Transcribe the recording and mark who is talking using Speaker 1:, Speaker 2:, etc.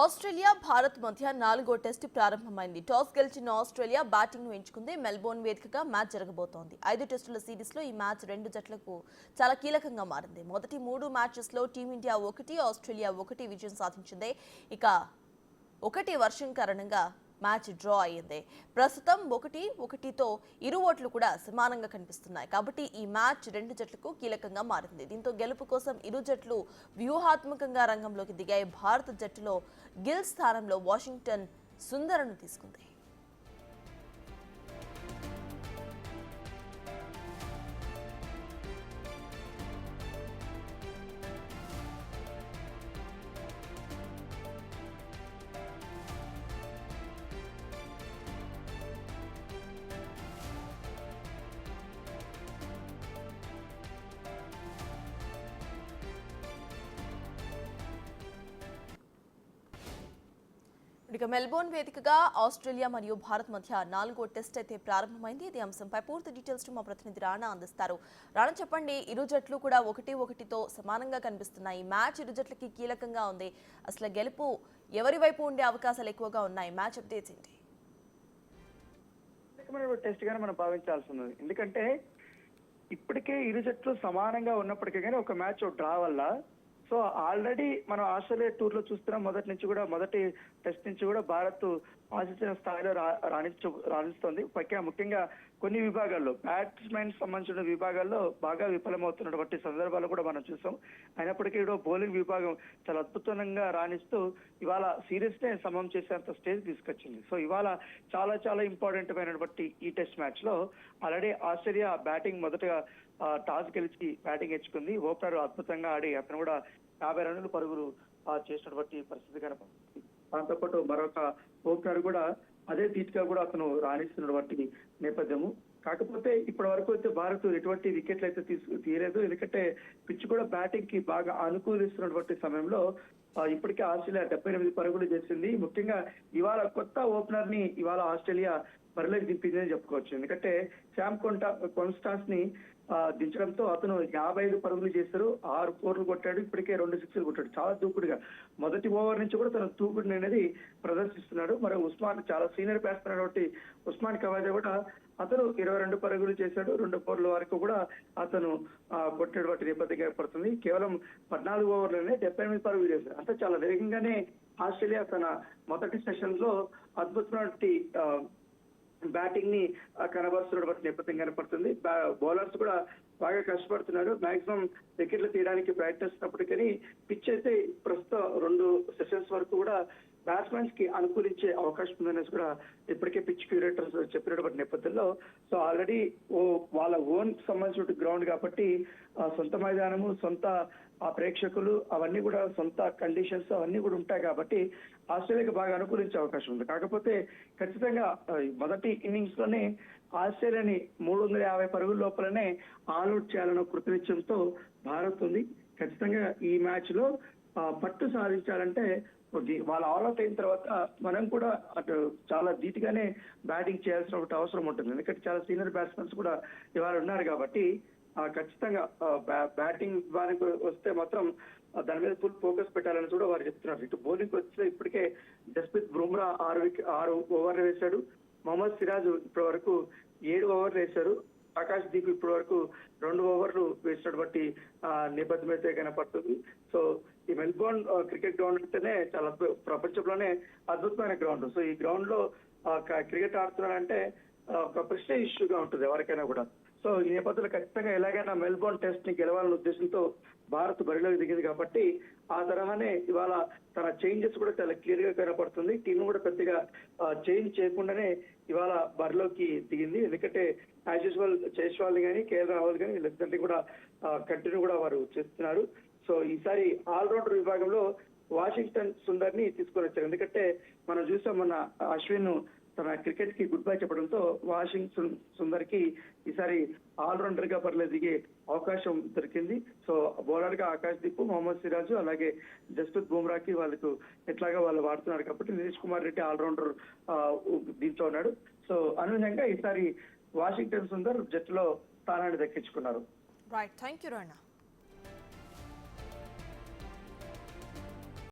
Speaker 1: Australia Bharat మధ్య 4వ test ప్రారంభమైంది. టాస్ గెలిచిన ఆస్ట్రేలియా బ్యాటింగ్ ను ఎంచుకుంది. మెల్బోర్న్ వేదికగా మ్యాచ్ జరగబోతోంది. 5 టెస్టుల సిరీస్ లో ఈ మ్యాచ్ రెండు జట్లకు చాలా కీలకంగా మారింది. మొదటి 3 మ్యాచెస్ లో టీమిండియా 1, ఆస్ట్రేలియా 1 విజయం సాధించింది. ఇక 1 వర్షం కారణంగా మ్యాచ్ డ్రా అయ్యింది. ప్రస్తుతం 1-1తో ఇరు ఓట్లు కూడా సమానంగా కనిపిస్తున్నాయి. కాబట్టి ఈ మ్యాచ్ రెండు జట్లకు కీలకంగా మారింది. దీంతో గెలుపు కోసం ఇరు జట్లు వ్యూహాత్మకంగా రంగంలోకి దిగాయి. భారత జట్టులో గిల్ స్థానంలో వాషింగ్టన్ సుందరను తీసుకుంది. ఇక మెల్బోర్న్ వేదికగా ఆస్ట్రేలియా మరియు భారత్ మధ్య 4వ టెస్ట్ అయితే ప్రారంభమైంది. ఈ అంశంపై పూర్తి డీటెయిల్స్ మా ప్రతినిధి రాణా అందిస్తారు. రాణా, చెప్పండి, ఇరు జట్లు కూడా 1-1తో సమానంగా కనిపిస్తున్నాయి. మ్యాచ్ ఇరు జట్లకి కీలకంగా ఉంది. అసలు గెలుపు ఎవరి వైపు ఉండే అవకాశాలు ఎక్కువగా ఉన్నాయి? మ్యాచ్ అప్డేట్స్ ఏంటి?
Speaker 2: టెస్ట్ గానే మనం భావించాల్సి ఉన్నది. ఎందుకంటే ఇప్పటికే ఇరు జట్లు సమానంగా ఉన్నప్పటికీ కానీ ఒక మ్యాచ్ డ్రా వల్ల సో ఆల్రెడీ మనం ఆస్ట్రేలియా టూర్ లో చూస్తున్నాం. మొదటి టెస్ట్ నుంచి కూడా భారత్ ఆశించిన స్థాయిలో రాణిస్తోంది. ముఖ్యంగా కొన్ని విభాగాల్లో బ్యాట్స్మెన్ సంబంధించిన విభాగాల్లో బాగా విఫలమవుతున్నటువంటి సందర్భాలు కూడా మనం చూసాం. అయినప్పటికీ కూడా బౌలింగ్ విభాగం చాలా అద్భుతంగా రాణిస్తూ ఇవాళ సిరీస్ నే సమం చేసేంత స్టేజ్ తీసుకొచ్చింది. సో ఇవాళ చాలా ఇంపార్టెంట్ అయినటువంటి ఈ టెస్ట్ మ్యాచ్ లో ఆల్రెడీ ఆస్ట్రేలియా బ్యాటింగ్ మొదటగా టాస్ గెలిచి బ్యాటింగ్ ఎంచుకుంది. ఓపెనర్ అద్భుతంగా ఆడి అతను కూడా 50 రన్నులు పరుగులు చేసినటువంటి పరిస్థితి కనపడుతుంది. దాంతోపాటు మరొక ఓపెనర్ కూడా అదే ధీటుగా కూడా అతను రాణిస్తున్నటువంటి నేపథ్యము. కాకపోతే ఇప్పటి వరకు అయితే భారత్ ఎటువంటి వికెట్లు అయితే తీయలేదు. ఎందుకంటే పిచ్ కూడా బ్యాటింగ్ కి బాగా అనుకూలిస్తున్నటువంటి సమయంలో ఇప్పటికే ఆస్ట్రేలియా 78 పరుగులు చేసింది. ముఖ్యంగా ఇవాళ కొత్త ఓపెనర్ ని ఇవాళ ఆస్ట్రేలియా బరిలోకి దింపిందని చెప్పుకోవచ్చు. ఎందుకంటే శామ్ కొన్స్టాన్స్ ని దించడంతో అతను 55 పరుగులు చేశారు, 6 4లు కొట్టాడు, ఇప్పటికే 2 6లు కొట్టాడు. చాలా దూకుడుగా మొదటి ఓవర్ నుంచి కూడా తన దూకుడుని అనేది ప్రదర్శిస్తున్నాడు. మరి ఉస్మాన్ చాలా సీనియర్ బ్యాట్స్మెన్ అయినటువంటి ఉస్మాన్ ఖవాజా కూడా అతను 22 పరుగులు చేశాడు, 2 4ల వరకు కూడా అతను కొట్టేటువంటి నేపథ్యం ఏర్పడుతుంది. కేవలం 14 ఓవర్లోనే 78 పరుగులు చేశారు. అంటే చాలా వేగంగానే ఆస్ట్రేలియా తన మొదటి సెషన్ లో అద్భుతమైనటువంటి బ్యాటింగ్ ని కనబరుస్తున్నటువంటి నేపథ్యం కనపడుతుంది. బౌలర్స్ కూడా బాగా కష్టపడుతున్నారు. మాక్సిమం వికెట్లు తీయడానికి ప్రయత్నిస్తున్నప్పటికీ పిచ్ అయితే ప్రస్తుతం 2 సెషన్స్ వరకు కూడా బ్యాట్స్మెన్స్ కి అనుకూలించే అవకాశం ఉందనేసి కూడా ఇప్పటికే పిచ్ క్యూరేటర్స్ చెప్పినటువంటి నేపథ్యంలో సో ఆల్రెడీ వాళ్ళ ఓన్ సంబంధించిన గ్రౌండ్ కాబట్టి సొంత మైదానము, సొంత ప్రేక్షకులు, అవన్నీ కూడా సొంత కండిషన్స్ అవన్నీ కూడా ఉంటాయి కాబట్టి ఆస్ట్రేలియాకి బాగా అనుకూలించే అవకాశం ఉంది. కాకపోతే ఖచ్చితంగా మొదటి ఇన్నింగ్స్ లోనే ఆస్ట్రేలియాని 350 పరుగుల లోపలనే ఆల్అౌట్ చేయాలన్న కృతనిశ్చయంతో భారత్ ఉంది. ఖచ్చితంగా ఈ మ్యాచ్ లో పట్టు సాధించాలంటే వాళ్ళ ఆల్అౌట్ అయిన తర్వాత మనం కూడా అటు చాలా ధీటుగానే బ్యాటింగ్ చేయాల్సిన అవసరం ఉంటుంది. ఎందుకంటే చాలా సీనియర్ బ్యాట్స్మెన్స్ కూడా ఇవాళ ఉన్నారు కాబట్టి ఖచ్చితంగా బ్యాటింగ్ వారికి వస్తే మాత్రం దాని మీద ఫుల్ ఫోకస్ పెట్టాలని కూడా వారు చెప్తున్నారు. ఇటు బౌలింగ్ వస్తే ఇప్పటికే జస్ప్రీత్ బుమ్రా 6 ఓవర్లు వేశాడు. మొహమ్మద్ సిరాజ్ ఇప్పటి వరకు 7 ఓవర్లు వేశారు. ఆకాష్ దీప్ ఇప్పటి వరకు 2 ఓవర్లు వేసినటువంటి నేపథ్యం అయితే కనపడుతుంది. సో ఈ మెల్బోర్న్ క్రికెట్ గ్రౌండ్ అంటేనే చాలా ప్రపంచంలోనే అద్భుతమైన గ్రౌండ్. సో ఈ గ్రౌండ్ లో క్రికెట్ ఆడుతున్నారంటే ఒక ప్రెస్టేజ్ ఇష్యూగా ఉంటుంది ఎవరికైనా కూడా. సో ఈ నేపథ్యంలో ఖచ్చితంగా ఎలాగైనా మెల్బోర్న్ టెస్ట్ ని గెలవాలనే ఉద్దేశంతో భారత్ బరిలోకి దిగింది కాబట్టి ఆ తరహానే ఇవాళ తన చేంజెస్ కూడా చాలా క్లియర్ గా కనపడుతుంది. టీం కూడా పెద్దగా చేంజ్ చేయకుండానే ఇవాళ బరిలోకి దిగింది. ఎందుకంటే యాజ్ యూజువల్ జైస్వాల్ కానీ కేఎల్ రాహుల్ కానీ వీళ్ళిద్దరిని కూడా కంటిన్యూ కూడా వారు చేస్తున్నారు. సో ఈసారి ఆల్రౌండర్ విభాగంలో వాషింగ్టన్ సుందర్ ని తీసుకొని వచ్చారు. ఎందుకంటే మనం చూసాం మన అశ్విన్ తన క్రికెట్ కి గుడ్ బై చెప్పడంతో వాషింగ్టన్ సుందర్ కి ఈసారి ఆల్రౌండర్ గా బరిలో దిగే అవకాశం దొరికింది. సో బౌలర్ గా ఆకాష్ దీప్, మొహమ్మద్ సిరాజ్ అలాగే జస్ప్రీత్ బుమ్రాకి వాళ్ళకు ఎట్లాగా వాళ్ళు వాడుతున్నారు కాబట్టి నితీష్ కుమార్ రెడ్డి ఆల్రౌండర్ దీంతో ఉన్నాడు. సో అనుగుణంగా ఈసారి వాషింగ్టన్ సుందర్ జట్టులో స్థానాన్ని దక్కించుకున్నారు.
Speaker 1: Right, thank you Rana.